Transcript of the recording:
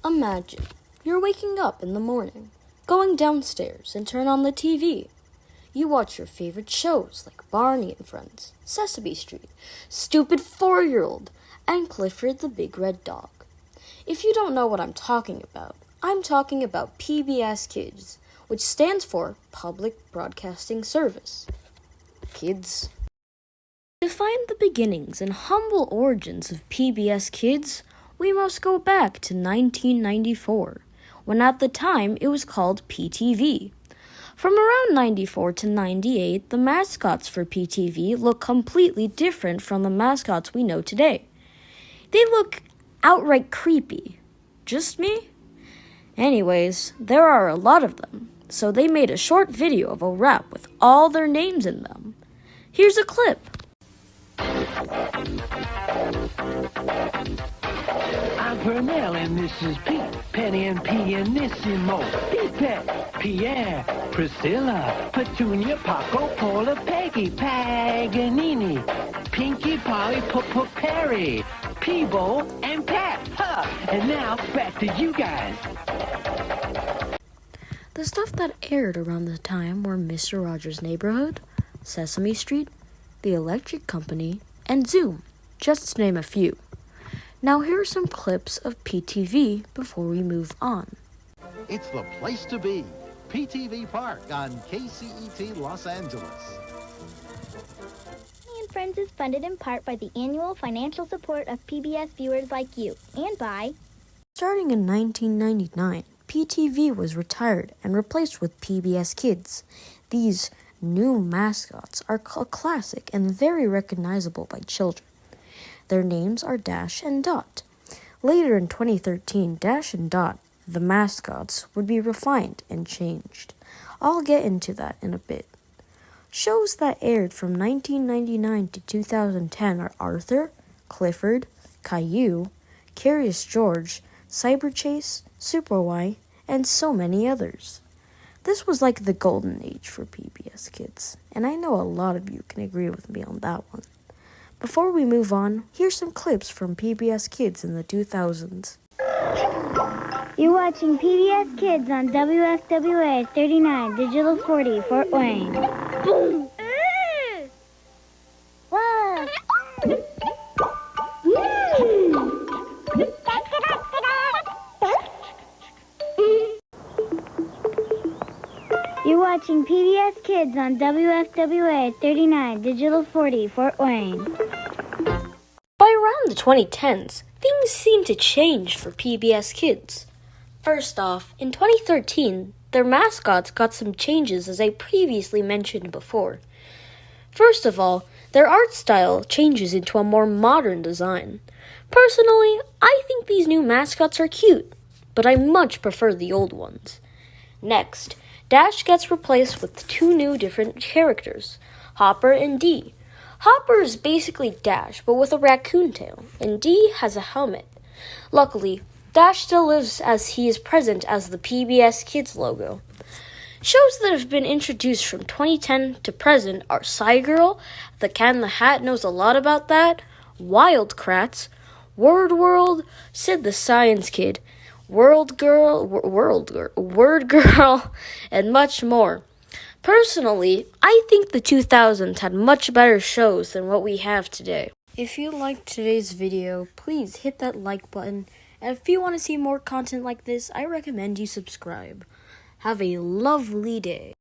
Imagine you're waking up in the morning, going downstairs and turn on the TV. You watch your favorite shows like Barney and Friends, Sesame Street, Stupid 4-Year-Old, and Clifford the Big Red Dog. If you don't know what I'm talking about PBS Kids, which stands for Public Broadcasting Service. Kids. To find the beginnings and humble origins of PBS Kids, we must go back to 1994, when at the time it was called PTV. From around 94 to 98, the mascots for PTV look completely different from the mascots we know today. They look outright creepy. Just me? Anyways, there are a lot of them, so they made a short video of a rap with all their names in them. Here's a clip. I'm Pernell and this is Pete, Penny and Pianissimo, Pete, Pierre, Priscilla, Petunia, Paco, Paula, Peggy, Paganini, Pinky, Polly, Perry, Peebo, and Pat. And now back to you guys. The stuff that aired around the time were Mr. Rogers' Neighborhood, Sesame Street, The Electric Company, and Zoom, just to name a few. Now here are some clips of PTV before we move on. It's the place to be. PTV Park on KCET Los Angeles. And Friends is funded in part by the annual financial support of PBS viewers like you, and by... Starting in 1999, PTV was retired and replaced with PBS Kids. These new mascots are a classic and very recognizable by children. Their names are Dash and Dot. Later in 2013, Dash and Dot, the mascots, would be refined and changed. I'll get into that in a bit. Shows that aired from 1999 to 2010 are Arthur, Clifford, Caillou, Curious George, Cyber Chase, Super Y, and so many others. This was like the golden age for PBS Kids, and I know a lot of you can agree with me on that one. Before we move on, here's some clips from PBS Kids in the 2000s. You're watching PBS Kids on WFWA 39, Digital 40, Fort Wayne. Boom! Whoa! You're watching PBS Kids on WFWA 39, Digital 40, Fort Wayne. By around the 2010s, things seemed to change for PBS Kids. First off, in 2013, their mascots got some changes as I previously mentioned before. First of all, their art style changes into a more modern design. Personally, I think these new mascots are cute, but I much prefer the old ones. Next, Dash gets replaced with two new different characters, Hopper and Dee. Hopper is basically Dash, but with a raccoon tail, and Dee has a helmet. Luckily, Dash still lives as he is present as the PBS Kids logo. Shows that have been introduced from 2010 to present are Cygirl, The Cat in the Hat knows a lot about that, Wild Kratts, Word World, Sid the Science Kid, Word Girl, and much more. Personally, I think the 2000s had much better shows than what we have today. If you liked today's video, please hit that like button, and if you want to see more content like this, I recommend you subscribe. Have a lovely day.